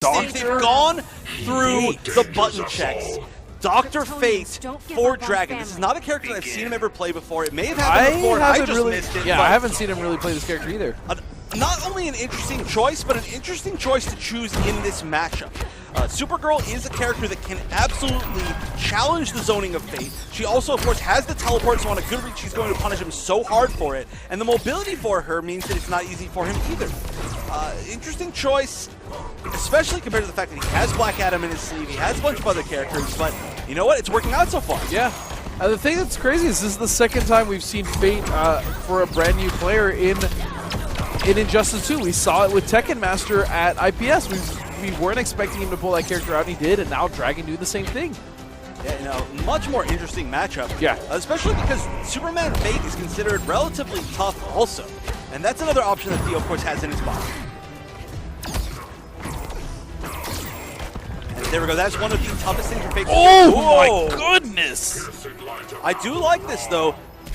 They've gone through the button checks. Dr. Fate for Dragon. This is not a character that I've seen him ever play before. It may have happened before, I just missed it. Yeah, I haven't seen him really play this character either. Not only an interesting choice, but an interesting choice to choose in this matchup. Supergirl is a character that can absolutely challenge the zoning of Fate. She also, of course, has the teleport, so on a good reach, she's going to punish him so hard for it. And the mobility for her means that it's not easy for him either. Interesting choice, especially compared to the fact that he has Black Adam in his sleeve. He has a bunch of other characters, but you know what? It's working out so far. Yeah. The thing that's crazy is this is the second time we've seen Fate for a brand new player in Injustice 2. We saw it with Tekken Master at IPS. We weren't expecting him to pull that character out, and he did, and now Dragon do the same thing. Yeah, you know, much more interesting matchup. Yeah. Especially because Superman Fate is considered relatively tough also. And that's another option that Theo, of course, has in his box. And there we go. That's one of the toughest things for Fate. Oh, my goodness! I do like this, though.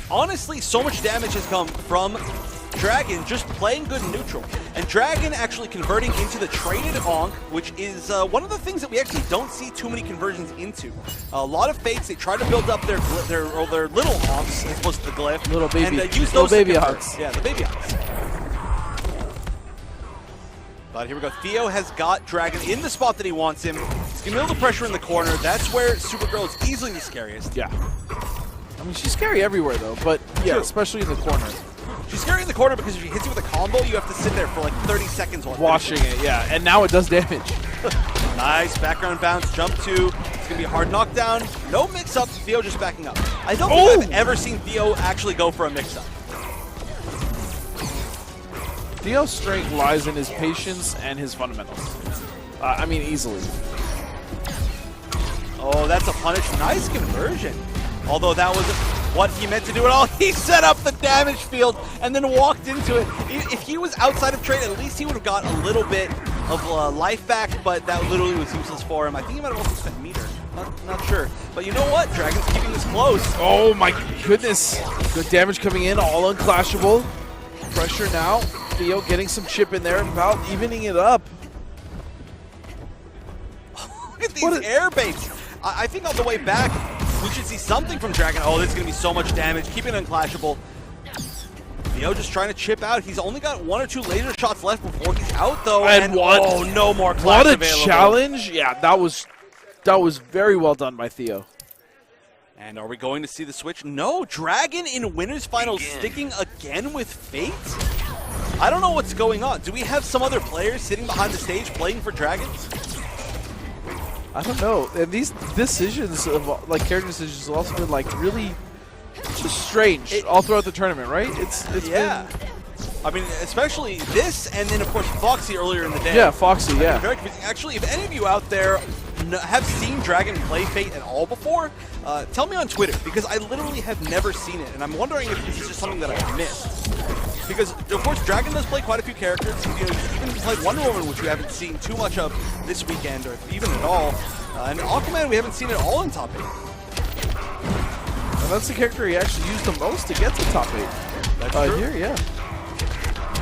Honestly, so much damage has come from Dragon just playing good neutral. And Dragon actually converting into the traded Onk, which is one of the things that we actually don't see too many conversions into. A lot of Fates, they try to build up their little Onks as opposed to the glyph. Little baby, and use those baby Onks. Yeah, the baby Onks. But here we go. Theo has got Dragon in the spot that he wants him. He's going to be able to pressure in the corner. That's where Supergirl is easily the scariest. Yeah. I mean, she's scary everywhere, though, but yeah, especially in the corner. She's scary in the corner because if she hits you with a combo, you have to sit there for like 30 seconds while watching it, yeah. And now it does damage. Nice background bounce, jump 2. It's going to be a hard knockdown. No mix-up, Theo just backing up. I don't think I've ever seen Theo actually go for a mix-up. Theo's strength lies in his patience and his fundamentals. I mean, easily. Oh, that's a punish. Nice conversion. Although that was what he meant to do at all. He set up the damage field and then walked into it. If he was outside of trade, at least he would have got a little bit of life back, but that literally was useless for him. I think he might have also spent meter. Not sure. But you know what? Dragon's keeping this close. Oh my goodness. Good damage coming in, all unclashable. Pressure now. Theo getting some chip in there, about evening it up. Look at these air baits. I think on the way back, we should see something from Dragon. Oh, this is going to be so much damage. Keeping it unclashable. Theo just trying to chip out. He's only got 1 or 2 laser shots left before he's out, though. And what? Oh, no more clash available. What a challenge. Yeah, that was very well done by Theo. And are we going to see the switch? No, Dragon in Winners Finals sticking again with Fate? I don't know what's going on. Do we have some other players sitting behind the stage playing for Dragon? I don't know. And these decisions, of like character decisions, have also been like really just strange all throughout the tournament, right? It's yeah. I mean, especially this, and then of course Foxy earlier in the day. Yeah, Foxy. Yeah. Very confusing. Actually, if any of you out there have seen Dragon play Fate at all before, tell me on Twitter, because I literally have never seen it, and I'm wondering if this is just something that I've missed. Because, of course, Dragon does play quite a few characters. You know, he's even played Wonder Woman, which we haven't seen too much of this weekend, or even at all. And Aquaman, we haven't seen it all in top 8. And that's the character he actually used the most to get to top 8. That's true. Here, yeah.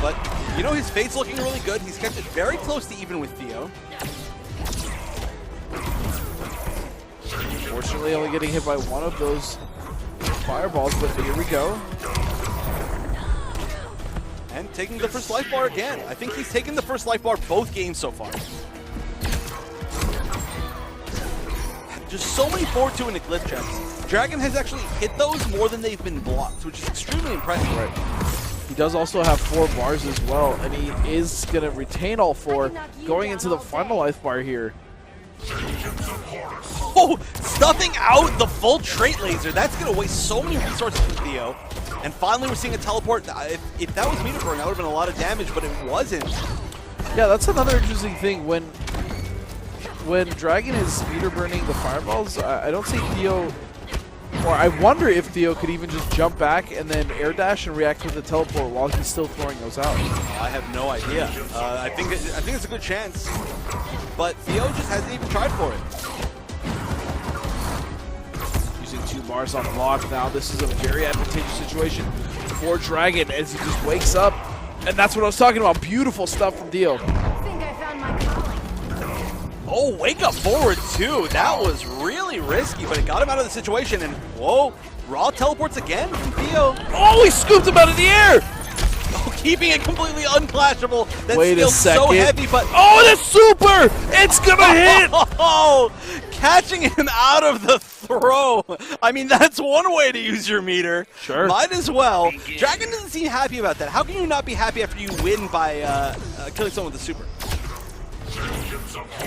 But, you know, his Fate's looking really good. He's kept it very close to even with Theo. Unfortunately, only getting hit by one of those fireballs, but here we go. And taking the first life bar again. I think he's taken the first life bar both games so far. Just so many forward 2 into glyph checks. Dragon has actually hit those more than they've been blocked, which is extremely impressive. Right. He does also have 4 bars as well, and he is going to retain all 4 going into the final life bar here. Oh, stuffing out the full trait laser. That's going to waste so many resources from Theo. And finally, we're seeing a teleport. If that was meter burn, that would have been a lot of damage, but it wasn't. Yeah, that's another interesting thing. When Dragon is meter burning the fireballs, I don't see Theo, or I wonder if Theo could even just jump back and then air dash and react with the teleport while he's still throwing those out. I have no idea. I think it's a good chance, but Theo just hasn't even tried for it. Using 2 bars on block now. This is a very advantageous situation for Dragon as he just wakes up, and that's what I was talking about. Beautiful stuff from Theo. I think I found my calling. Oh, wake up forward too. That was really risky, but it got him out of the situation. And whoa, raw teleports again from Theo. Oh, he scooped him out of the air. Oh, keeping it completely unclashable. That Wait a skill's second. so heavy, but oh, the super! It's gonna hit. Oh, catching him out of the throw. I mean, that's one way to use your meter. Sure. Might as well. Dragon doesn't seem happy about that. How can you not be happy after you win by killing someone with the super?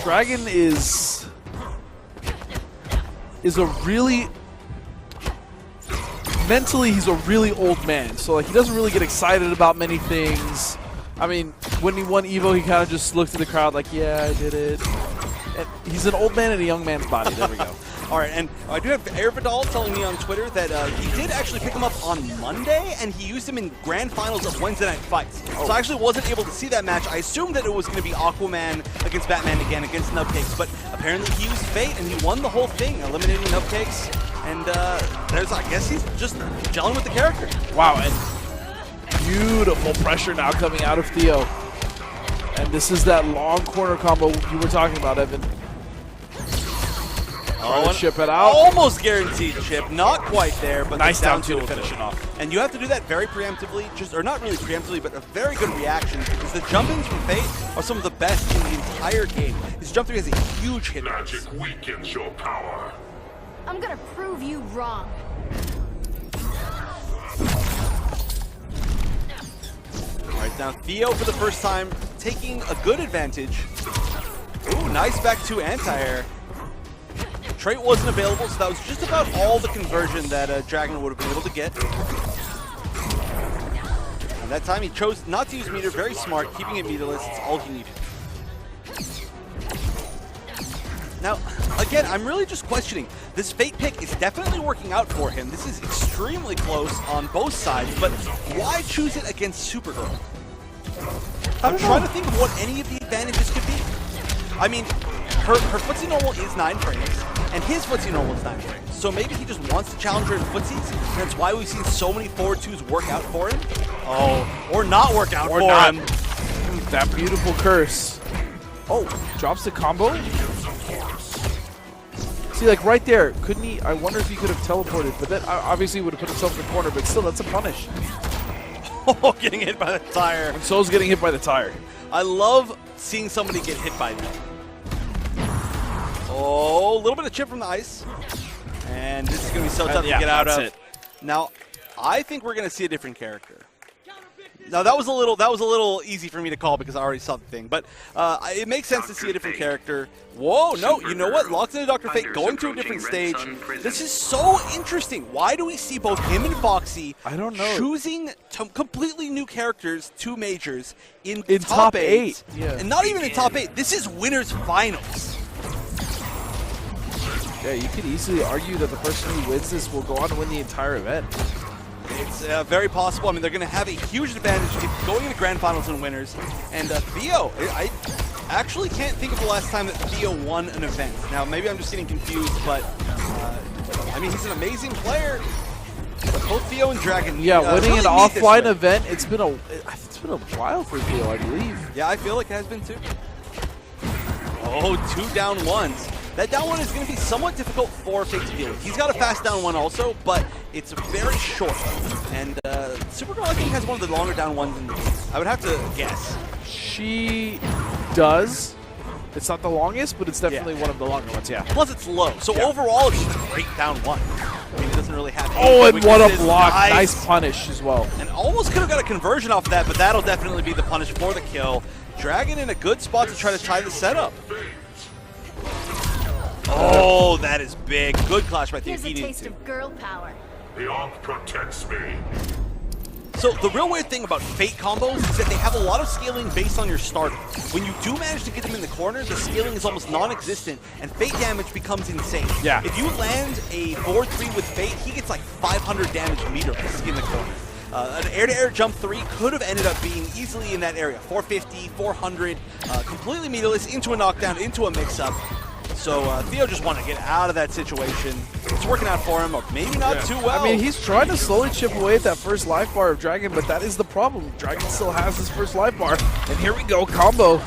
Dragon is a really mentally, he's a really old man, so like he doesn't really get excited about many things. I mean, when he won Evo, he kind of just looked at the crowd like, yeah, I did it. And he's an old man in a young man's body. There we go. All right, and I do have Airvidal telling me on Twitter that he did actually pick him up on Monday, and he used him in grand finals of Wednesday Night Fights. So I actually wasn't able to see that match. I assumed that it was going to be Aquaman against Batman again against Nubcakes, but apparently he used Fate, and he won the whole thing, eliminating Nubcakes. And I guess he's just gelling with the character. Wow, and beautiful pressure now coming out of Theo. And this is that long corner combo you were talking about, Evan. Oh, chip it out. Almost guaranteed chip. Not quite there, but nice down two to finish it off. And you have to do that very preemptively, or not really preemptively, but a very good reaction, because the jump-ins from Fate are some of the best in the entire game. His jump through has a huge hit. Magic weakens your power. I'm gonna prove you wrong. All right, now Theo for the first time taking a good advantage. Ooh, nice back two anti-air. Trait wasn't available, so that was just about all the conversion that Dragon would have been able to get. And that time he chose not to use meter, very smart, keeping it meterless, it's all he needed. Now, again, I'm really just questioning. This Fate pick is definitely working out for him. This is extremely close on both sides, but why choose it against Supergirl? I'm trying to think of what any of the advantages could be. I mean, her footsie normal is 9 frames, and his footsie normal is 9 frames. So maybe he just wants to challenge her in footsies, and that's why we've seen so many forward twos work out for him. Oh, or not work out for him. That beautiful curse. Oh, drops the combo. See, like right there, couldn't he? I wonder if he could have teleported, but then obviously he would have put himself in the corner, but still, that's a punish. Oh, getting hit by the tire. And Soul's getting hit by the tire. I love seeing somebody get hit by that. Oh, a little bit of chip from the ice. And this is going to be so tough to get out of. Now, I think we're going to see a different character. Now, that was a little easy for me to call because I already saw the thing. But it makes sense to see a different character. Whoa, no, you know what? Locked into Dr. Fate, going to a different stage. This is so interesting. Why do we see both him and Foxy I don't know. choosing completely new characters, 2 majors, in top 8? Yeah. And not even in top 8. This is winners finals. Yeah, you could easily argue that the person who wins this will go on to win the entire event. It's very possible. I mean, they're going to have a huge advantage going into grand finals and winners. And Theo, I actually can't think of the last time that Theo won an event. Now, maybe I'm just getting confused, but I mean, he's an amazing player. But both Theo and Dragon, yeah, winning really an offline event, it's been a while for Theo, I believe. Yeah, I feel like it has been too. Oh, 2 down ones. That down one is going to be somewhat difficult for Fate to deal with. He's got a fast down one also, but it's very short. And Supergirl, I think, has one of the longer down ones in the game. I would have to guess. She does. It's not the longest, but it's definitely one of the longer ones, yeah. Plus, it's low. So overall, it's just a great down one. I mean, it doesn't really have Oh, and what a block. Nice. Nice punish as well. And almost could have got a conversion off of that, but that'll definitely be the punish for the kill. Dragon in a good spot to try to tie the setup. Oh, that is big. Good clash by Theo. Here's a taste of girl power. The Arc protects me. So the real weird thing about Fate combos is that they have a lot of scaling based on your starter. When you do manage to get them in the corner, the scaling is almost non-existent, and Fate damage becomes insane. Yeah. If you land a 4-3 with Fate, he gets like 500 damage meterless in the corner. An air-to-air jump 3 could have ended up being easily in that area. 450, 400, completely meterless, into a knockdown, into a mix-up. So Theo just wanted to get out of that situation. It's working out for him, or maybe not too well. I mean, he's trying to slowly chip away at that first life bar of Dragon, but that is the problem. Dragon still has his first life bar. And here we go, combo.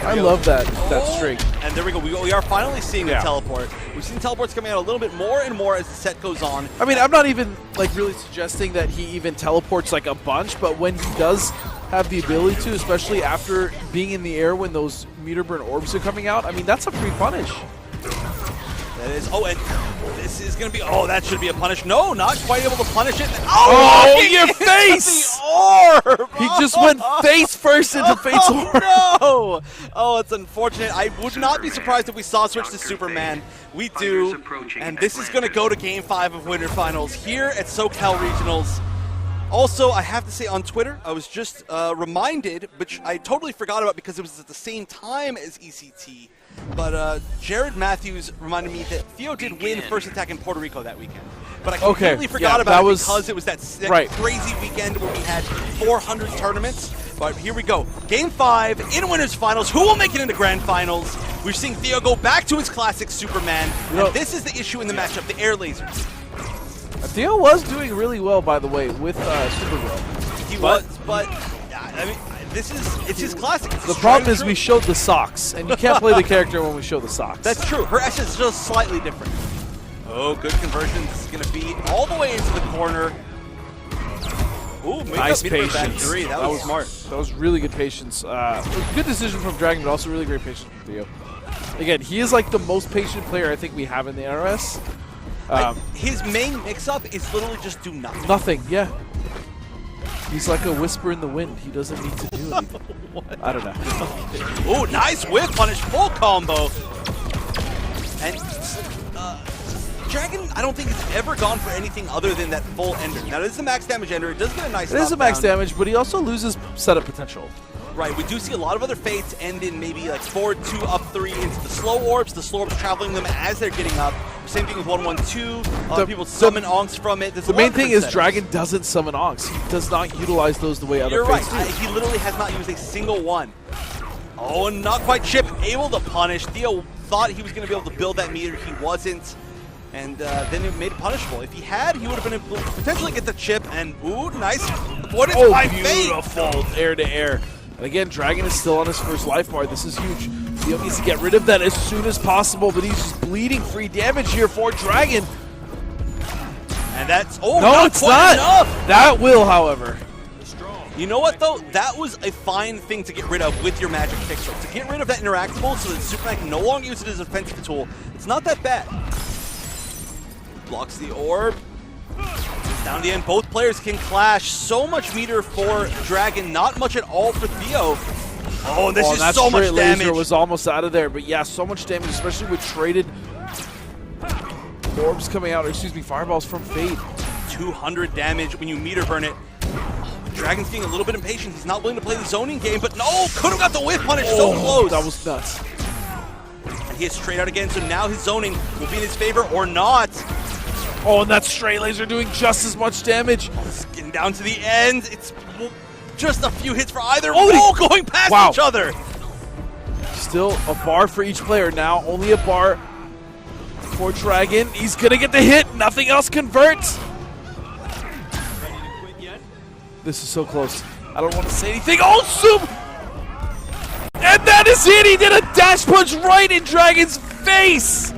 I love that string. And there we go. We are finally seeing the Yeah. teleport. We've seen teleports coming out a little bit more and more as the set goes on. I mean, I'm not even like really suggesting that he even teleports like a bunch, but when he does have the ability to, especially after being in the air when those meter burn orbs are coming out, I mean, that's a free punish. That is. Oh, and this is going to be. Oh, that should be a punish. No, not quite able to punish it. Oh, he your hit face! The orb! He just went face first into Fate's orb. No! Oh, it's unfortunate. I would not be surprised if we saw switch to Superman. We do. And this is going to go to Game 5 of Winter Finals here at SoCal Regionals. Also, I have to say on Twitter, I was just reminded, which I totally forgot about because it was at the same time as ECT, but Jared Matthews reminded me that Theo did win first attack in Puerto Rico that weekend. But I completely forgot about it because it was that crazy weekend where we had 400 tournaments. But here we go. Game 5 in Winners Finals. Who will make it into Grand Finals? We're seeing Theo go back to his classic Superman. And this is the issue in the matchup, the air lasers. Theo was doing really well, by the way, with Supergirl. He was, but I mean, it's his classic. The problem is we showed the socks, and you can't play the character when we show the socks. That's true. Her S is just slightly different. Oh, good conversion. This is going to be all the way into the corner. Ooh, nice patience. Back three. That was smart. That was really good patience. Good decision from Dragon, but also really great patience from Theo. Again, he is like the most patient player I think we have in the NRS. His main mix-up is literally just do nothing. Nothing, yeah. He's like a whisper in the wind. He doesn't need to do anything. I don't know. Ooh, nice whip punish, full combo. And Dragon, I don't think has ever gone for anything other than that full ender. Now, this is a max damage ender. It does get a nice It is a max damage, but he also loses setup potential. Right, we do see a lot of other fates end in maybe like forward 2, up 3 into the slow orbs traveling them as they're getting up. Same thing with 1-1-2. A lot of people summon Onks from it. The main thing is Dragon doesn't summon Onks. He does not utilize those the way other fates do. You're right. He literally has not used a single one. Oh, and not quite Chip able to punish. Theo thought he was going to be able to build that meter. He wasn't. And then it made it punishable. If he had, he would have been able to potentially get the chip. And, ooh, nice. Avoidance by Fate. Beautiful air to air. And again, Dragon is still on his first life bar. This is huge. Theo needs to get rid of that as soon as possible, but he's just bleeding free damage here for Dragon. And that's, no, it's not enough. That will, however. You know what, though? That was a fine thing to get rid of with your magic fixer. To get rid of that interactable so that Superman can no longer use it as a defensive tool, it's not that bad. Blocks the orb. Down to the end, both players can clash. So much meter for Dragon, not much at all for Theo. Oh, this is so much damage. Laser was almost out of there, but yeah, so much damage, especially with traded orbs coming out, or excuse me, fireballs from Fate. 200 damage when you meter burn it. Dragon's getting a little bit impatient. He's not willing to play the zoning game, but no, could have got the whip punish so close. That was nuts. And he hits straight out again, so now his zoning will be in his favor or not. Oh, and that straight laser doing just as much damage. It's getting down to the end. It's just a few hits for either. Oh, going past each other. Still a bar for each player now. Only a bar for Dragon. He's going to get the hit. Nothing else converts. This is so close. I don't want to say anything. Oh, Soup! And that is it. He did a dash punch right in Dragon's face.